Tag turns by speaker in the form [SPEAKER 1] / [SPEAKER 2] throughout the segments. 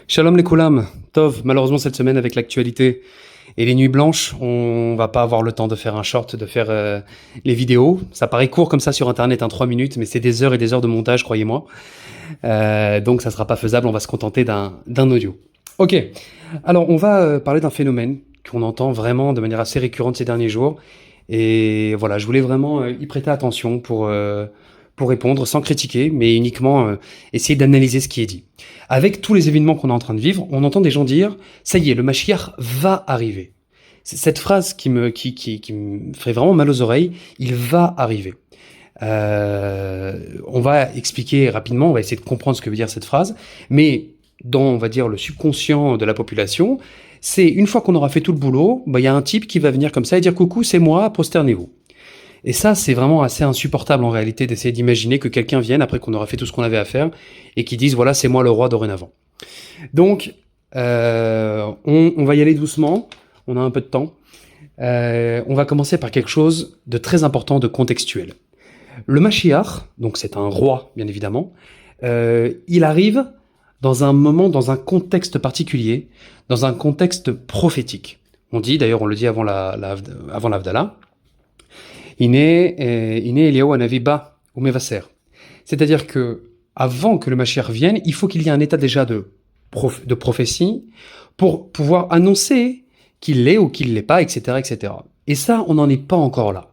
[SPEAKER 1] Shalom les koulam. Tov, malheureusement cette semaine avec l'actualité et les nuits blanches, on va pas avoir le temps de faire un short, de faire les vidéos. Ça paraît court comme ça sur internet, 3 minutes, mais c'est des heures et des heures de montage, croyez-moi. Donc ça sera pas faisable, on va se contenter d'un audio. Ok, alors on va parler d'un phénomène qu'on entend vraiment de manière assez récurrente ces derniers jours. Et voilà, je voulais vraiment y prêter attention pour répondre sans critiquer, mais uniquement essayer d'analyser ce qui est dit. Avec tous les événements qu'on est en train de vivre, on entend des gens dire « ça y est, le Mashiach va arriver ». C'est cette phrase qui me fait vraiment mal aux oreilles, « il va arriver ». On va expliquer rapidement, on va essayer de comprendre ce que veut dire cette phrase, mais dans, on va dire, le subconscient de la population, c'est une fois qu'on aura fait tout le boulot, il y a un type qui va venir comme ça et dire « coucou, c'est moi, prosternez-vous ». Et ça, c'est vraiment assez insupportable en réalité d'essayer d'imaginer que quelqu'un vienne après qu'on aura fait tout ce qu'on avait à faire et qui dise voilà, c'est moi le roi dorénavant. Donc, on va y aller doucement. On a un peu de temps. On va commencer par quelque chose de très important, de contextuel. Le Mashiach, donc c'est un roi bien évidemment, il arrive dans un moment, dans un contexte particulier, dans un contexte prophétique. On dit, d'ailleurs on le dit avant l'Havdalah, Iné Eliyahu Hanavi ba ou Mevaser. C'est-à-dire que avant que le Mashiach vienne, il faut qu'il y ait un état déjà de prophétie pour pouvoir annoncer qu'il l'est ou qu'il l'est pas, etc., etc. Et ça, on n'en est pas encore là.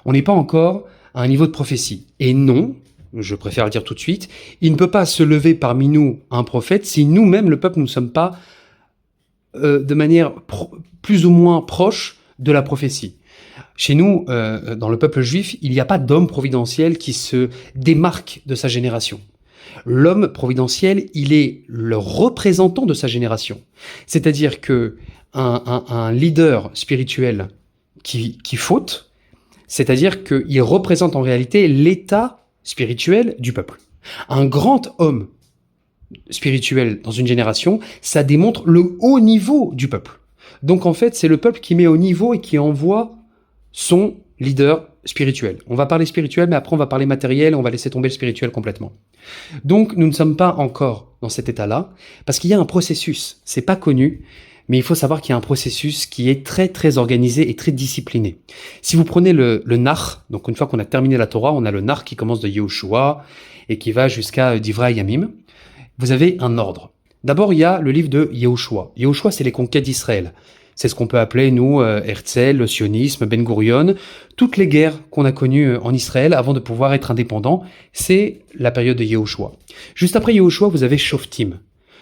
[SPEAKER 1] On n'est pas encore à un niveau de prophétie. Et non, je préfère le dire tout de suite, il ne peut pas se lever parmi nous un prophète si nous-mêmes, le peuple, nous ne sommes pas de manière plus ou moins proche de la prophétie. Chez nous, dans le peuple juif, il n'y a pas d'homme providentiel qui se démarque de sa génération. L'homme providentiel, il est le représentant de sa génération. C'est-à-dire que un leader spirituel qui faute, c'est-à-dire qu'il représente en réalité l'état spirituel du peuple. Un grand homme spirituel dans une génération, ça démontre le haut niveau du peuple. Donc en fait, c'est le peuple qui met au niveau et qui envoie son leader spirituel. On va parler spirituel, mais après on va parler matériel, on va laisser tomber le spirituel complètement. Donc nous ne sommes pas encore dans cet état-là, parce qu'il y a un processus, c'est pas connu, mais il faut savoir qu'il y a un processus qui est très très organisé et très discipliné. Si vous prenez le Nach, donc une fois qu'on a terminé la Torah, on a le Nach qui commence de Yehoshua et qui va jusqu'à Divrei Yamim, vous avez un ordre. D'abord il y a le livre de Yehoshua. Yehoshua, c'est les conquêtes d'Israël. C'est ce qu'on peut appeler, nous, Herzl, le sionisme, Ben Gurion. Toutes les guerres qu'on a connues en Israël avant de pouvoir être indépendant, c'est la période de Yehoshua. Juste après Yehoshua, vous avez Shoftim.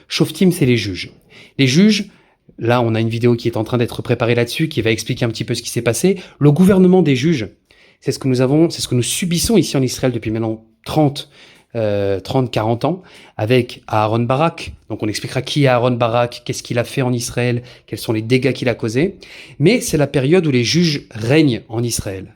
[SPEAKER 1] Shoftim, c'est les juges. Les juges, là, on a une vidéo qui est en train d'être préparée là-dessus, qui va expliquer un petit peu ce qui s'est passé. Le gouvernement des juges, c'est ce que nous avons, c'est ce que nous subissons ici en Israël depuis maintenant 30-40 ans, avec Aaron Barak. Donc on expliquera qui est Aaron Barak, qu'est-ce qu'il a fait en Israël, quels sont les dégâts qu'il a causés. Mais c'est la période où les juges règnent en Israël.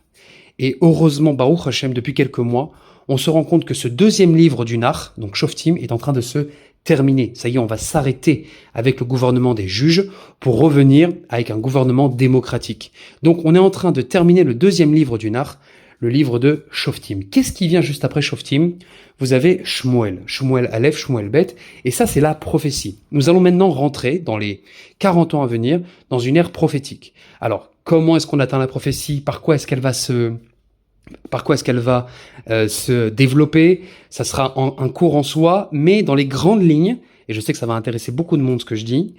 [SPEAKER 1] Et heureusement, Baruch Hashem, depuis quelques mois, on se rend compte que ce deuxième livre du Nach, donc Shoftim, est en train de se terminer. Ça y est, on va s'arrêter avec le gouvernement des juges pour revenir avec un gouvernement démocratique. Donc on est en train de terminer le deuxième livre du Nach, le livre de Shoftim. Qu'est-ce qui vient juste après Shoftim? Vous avez Shmuel, Shmuel Aleph, Shmuel Bet, et ça c'est la prophétie. Nous allons maintenant rentrer dans les 40 ans à venir dans une ère prophétique. Alors, comment est-ce qu'on atteint la prophétie? Par quoi est-ce qu'elle va se développer? Ça sera un cours en soi, mais dans les grandes lignes, et je sais que ça va intéresser beaucoup de monde ce que je dis,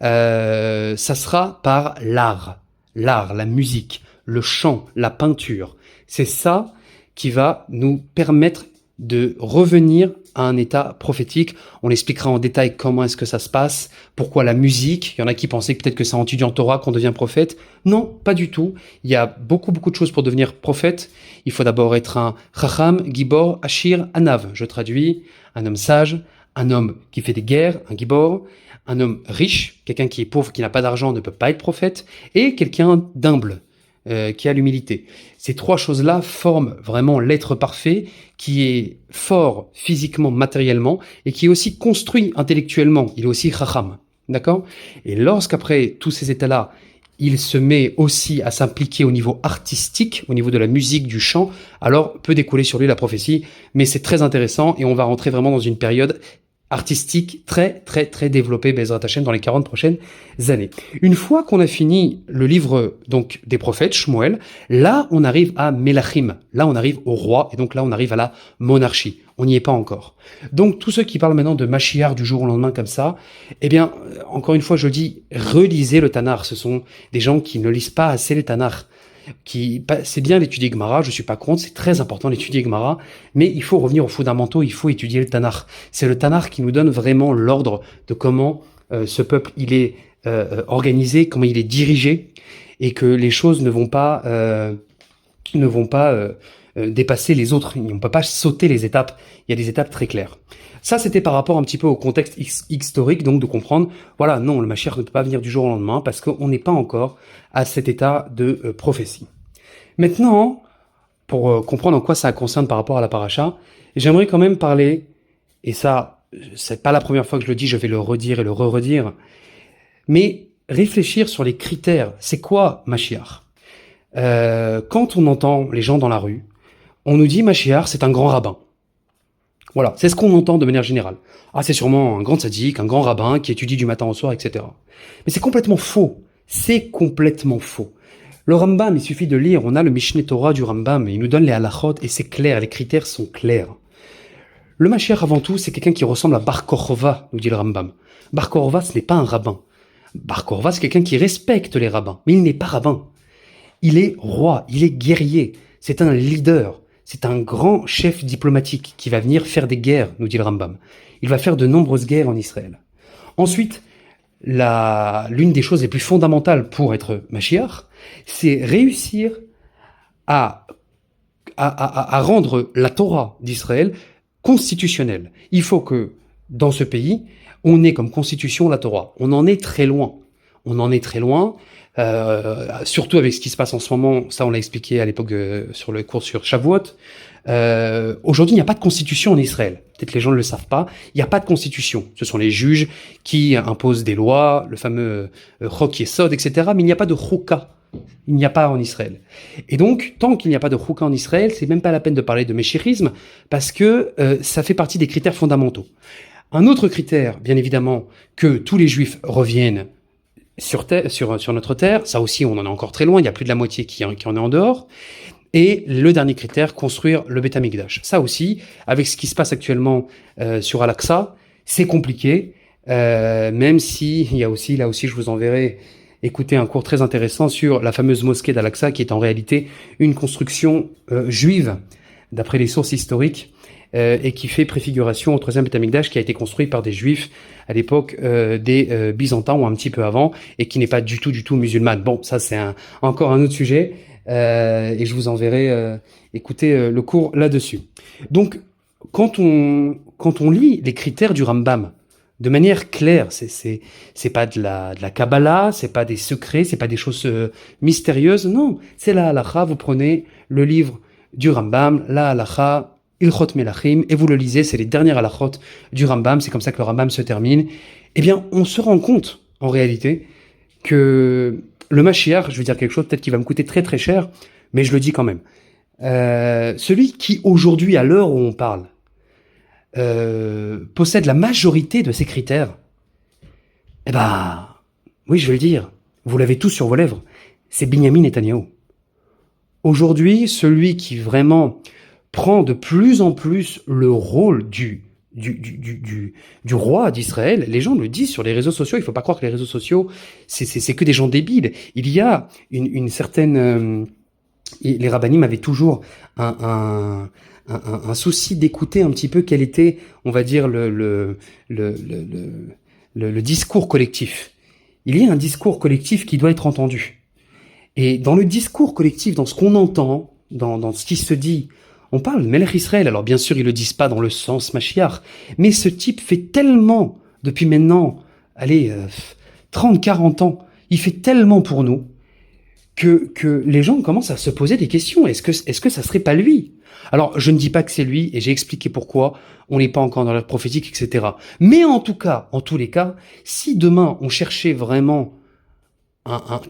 [SPEAKER 1] ça sera par l'art, la musique, le chant, la peinture. C'est ça qui va nous permettre de revenir à un état prophétique. On expliquera en détail comment est-ce que ça se passe, pourquoi la musique. Il y en a qui pensaient peut-être que c'est en étudiant Torah qu'on devient prophète. Non, pas du tout. Il y a beaucoup de choses pour devenir prophète. Il faut d'abord être un Chacham, Gibor, Ashir, Anav. Je traduis, un homme sage, un homme qui fait des guerres, un Gibor, un homme riche, quelqu'un qui est pauvre, qui n'a pas d'argent, ne peut pas être prophète, et quelqu'un d'humble, qui a l'humilité. Ces trois choses-là forment vraiment l'être parfait qui est fort physiquement, matériellement et qui est aussi construit intellectuellement. Il est aussi chacham. D'accord? Et lorsqu'après tous ces états-là, il se met aussi à s'impliquer au niveau artistique, au niveau de la musique, du chant, alors peut découler sur lui la prophétie. Mais c'est très intéressant et on va rentrer vraiment dans une période artistique très très très développé Bezrat Hashem dans les 40 prochaines années. Une fois qu'on a fini le livre donc des prophètes, Shmuel, là on arrive à Melachim, là on arrive au roi et donc là on arrive à la monarchie. On n'y est pas encore. Donc tous ceux qui parlent maintenant de Mashiach du jour au lendemain comme ça, eh bien encore une fois je dis, relisez le Tanakh. Ce sont des gens qui ne lisent pas assez le Tanakh. C'est bien d'étudier Gemara, je suis pas contre, c'est très important d'étudier Gemara, mais il faut revenir aux fondamentaux, il faut étudier le Tanakh. C'est le Tanakh qui nous donne vraiment l'ordre de comment ce peuple il est organisé, comment il est dirigé, et que les choses ne vont pas dépasser les autres. On ne peut pas sauter les étapes. Il y a des étapes très claires. Ça, c'était par rapport un petit peu au contexte historique, donc de comprendre, voilà, non, le Mashiach ne peut pas venir du jour au lendemain parce qu'on n'est pas encore à cet état de prophétie. Maintenant, pour comprendre en quoi ça concerne par rapport à la paracha, j'aimerais quand même parler, et ça, c'est pas la première fois que je le dis, je vais le redire et le re-redire, mais réfléchir sur les critères. C'est quoi Mashiach? Quand on entend les gens dans la rue, on nous dit Mashiach, c'est un grand rabbin. Voilà, c'est ce qu'on entend de manière générale. Ah, c'est sûrement un grand tzaddik, un grand rabbin qui étudie du matin au soir, etc. Mais c'est complètement faux. C'est complètement faux. Le Rambam, il suffit de lire, on a le Mishneh Torah du Rambam, il nous donne les halachot et c'est clair, les critères sont clairs. Le Mashiach, avant tout, c'est quelqu'un qui ressemble à Bar Korva, nous dit le Rambam. Bar Korva, ce n'est pas un rabbin. Bar Korva, c'est quelqu'un qui respecte les rabbins, mais il n'est pas rabbin. Il est roi, il est guerrier, c'est un leader. C'est un grand chef diplomatique qui va venir faire des guerres, nous dit le Rambam. Il va faire de nombreuses guerres en Israël. Ensuite, l'une des choses les plus fondamentales pour être Mashiach, c'est réussir à rendre la Torah d'Israël constitutionnelle. Il faut que, dans ce pays, on ait comme constitution la Torah. On en est très loin. On en est très loin. Surtout avec ce qui se passe en ce moment, ça on l'a expliqué à l'époque sur le cours sur Shavuot. Aujourd'hui, il n'y a pas de constitution en Israël. Peut-être les gens ne le savent pas. Il n'y a pas de constitution. Ce sont les juges qui imposent des lois, le fameux Chok Yesod, etc. Mais il n'y a pas de Chouka. Il n'y a pas en Israël. Et donc, tant qu'il n'y a pas de Chouka en Israël, c'est même pas la peine de parler de méchérisme parce que ça fait partie des critères fondamentaux. Un autre critère, bien évidemment, que tous les Juifs reviennent sur notre terre, ça aussi on en est encore très loin, il y a plus de la moitié qui en est en dehors. Et le dernier critère, construire le Beth Amikdash. Ça aussi, avec ce qui se passe actuellement sur Al-Aqsa, c'est compliqué, même si il y a aussi, là aussi je vous enverrai écouter un cours très intéressant sur la fameuse mosquée d'Al-Aqsa qui est en réalité une construction juive, d'après les sources historiques, et qui fait préfiguration au troisième Beth Amikdash qui a été construit par des Juifs à l'époque des Byzantins ou un petit peu avant et qui n'est pas du tout musulmane. Bon, ça c'est encore un autre sujet et je vous enverrai écouter le cours là-dessus. Donc, quand on lit les critères du Rambam de manière claire, c'est pas de la Kabbalah, c'est pas des secrets, c'est pas des choses mystérieuses, non, c'est la halakha. Vous prenez le livre du Rambam, la halakha, Ilchot Melachim, et vous le lisez, c'est les dernières halachot du Rambam, c'est comme ça que le Rambam se termine. Eh bien, on se rend compte, en réalité, que le Mashiach, je vais dire quelque chose peut-être qui va me coûter très très cher, mais je le dis quand même. Celui qui aujourd'hui, à l'heure où on parle, possède la majorité de ces critères, eh ben, oui, je vais le dire, vous l'avez tous sur vos lèvres, c'est Binyamin Netanyahou. Aujourd'hui, celui qui vraiment prend de plus en plus le rôle du roi d'Israël. Les gens le disent sur les réseaux sociaux. Il faut pas croire que les réseaux sociaux, c'est que des gens débiles. Il y a une certaine... les rabbinim avaient toujours un souci d'écouter un petit peu quel était, on va dire, le discours collectif. Il y a un discours collectif qui doit être entendu. Et dans le discours collectif, dans ce qu'on entend, dans ce qui se dit, on parle de Melech Israël. Alors bien sûr, ils le disent pas dans le sens Mashiach, mais ce type fait tellement, depuis maintenant, 30, 40 ans, il fait tellement pour nous, que les gens commencent à se poser des questions. Est-ce que ça serait pas lui? Alors, je ne dis pas que c'est lui, et j'ai expliqué pourquoi, on n'est pas encore dans l'ère prophétique, etc. Mais en tout cas, en tous les cas, si demain on cherchait vraiment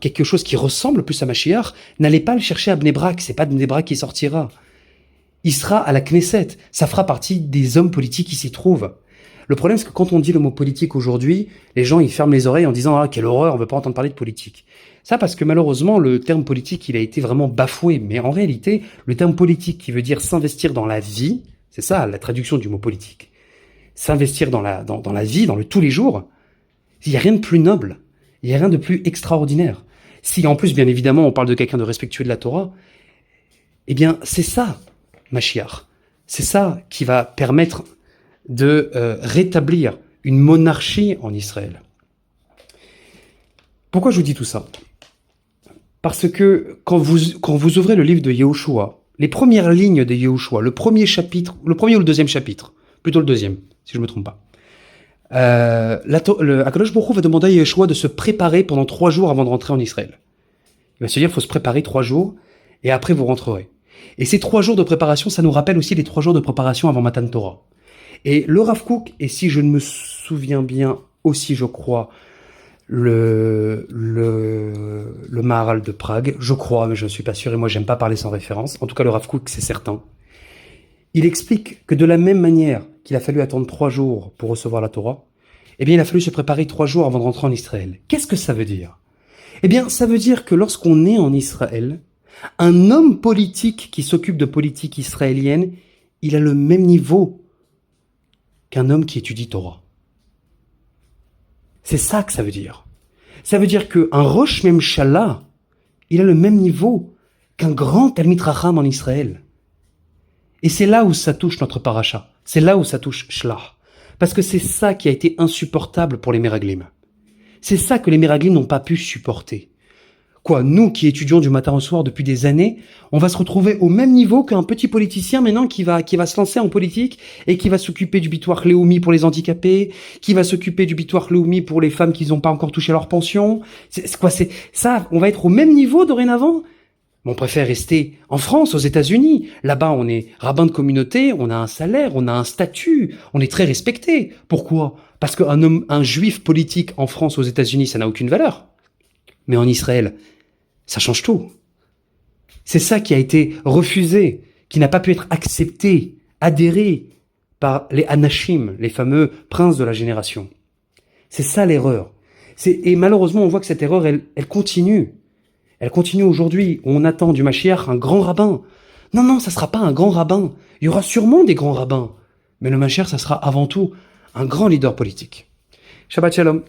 [SPEAKER 1] quelque chose qui ressemble plus à Mashiach, n'allez pas le chercher à Bnei Brak, c'est pas de Bnei Brak qui sortira. Il sera à la Knesset, ça fera partie des hommes politiques qui s'y trouvent. Le problème, c'est que quand on dit le mot politique aujourd'hui, les gens, ils ferment les oreilles en disant « Ah, quelle horreur, on veut pas entendre parler de politique ». Ça parce que malheureusement, le terme politique, il a été vraiment bafoué. Mais en réalité, le terme politique qui veut dire s'investir dans la vie, c'est ça la traduction du mot politique. S'investir dans la vie, dans le tous les jours, il n'y a rien de plus noble, il n'y a rien de plus extraordinaire. Si en plus, bien évidemment, on parle de quelqu'un de respectueux de la Torah, eh bien, c'est ça, Mashiach. C'est ça qui va permettre de rétablir une monarchie en Israël. Pourquoi je vous dis tout ça? Parce que quand vous ouvrez le livre de Yehoshua, les premières lignes de Yehoshua, le premier chapitre, le premier ou le deuxième chapitre, plutôt le deuxième, si je ne me trompe pas, Akadosh Baruch Hu va demander à Yehoshua de se préparer pendant 3 jours avant de rentrer en Israël. Il va se dire, il faut se préparer 3 jours, et après vous rentrerez. Et ces 3 jours de préparation, ça nous rappelle aussi les 3 jours de préparation avant Matan Torah. Et le Rav Kook, et si je ne me souviens bien aussi, je crois, le Maharal de Prague, je crois, mais je ne suis pas sûr, et moi j'aime pas parler sans référence, en tout cas le Rav Kook, c'est certain. Il explique que de la même manière qu'il a fallu attendre 3 jours pour recevoir la Torah, eh bien il a fallu se préparer 3 jours avant de rentrer en Israël. Qu'est-ce que ça veut dire? Eh bien ça veut dire que lorsqu'on est en Israël, un homme politique qui s'occupe de politique israélienne, il a le même niveau qu'un homme qui étudie Torah. C'est ça que ça veut dire. Ça veut dire qu'un Rosh Memshala, il a le même niveau qu'un grand Talmid Racham en Israël. Et c'est là où ça touche notre paracha. C'est là où ça touche Shlach. Parce que c'est ça qui a été insupportable pour les Meraglim. C'est ça que les Meraglim n'ont pas pu supporter. Quoi, nous qui étudions du matin au soir depuis des années, on va se retrouver au même niveau qu'un petit politicien maintenant qui va se lancer en politique et qui va s'occuper du Bitoire Léoumi pour les handicapés, qui va s'occuper du Bitoire Léoumi pour les femmes qui n'ont pas encore touché leur pension. C'est quoi, c'est ça, on va être au même niveau dorénavant? On préfère rester en France, aux États-Unis. Là-bas, on est rabbin de communauté, on a un salaire, on a un statut, on est très respecté. Pourquoi? Parce un juif politique en France, aux États-Unis, ça n'a aucune valeur. Mais en Israël, ça change tout. C'est ça qui a été refusé, qui n'a pas pu être accepté, adhéré par les Anashim, les fameux princes de la génération. C'est ça l'erreur. Et malheureusement, on voit que cette erreur, elle continue. Elle continue aujourd'hui. On attend du Mashiach un grand rabbin. Non, ça sera pas un grand rabbin. Il y aura sûrement des grands rabbins. Mais le Mashiach, ça sera avant tout un grand leader politique. Shabbat Shalom.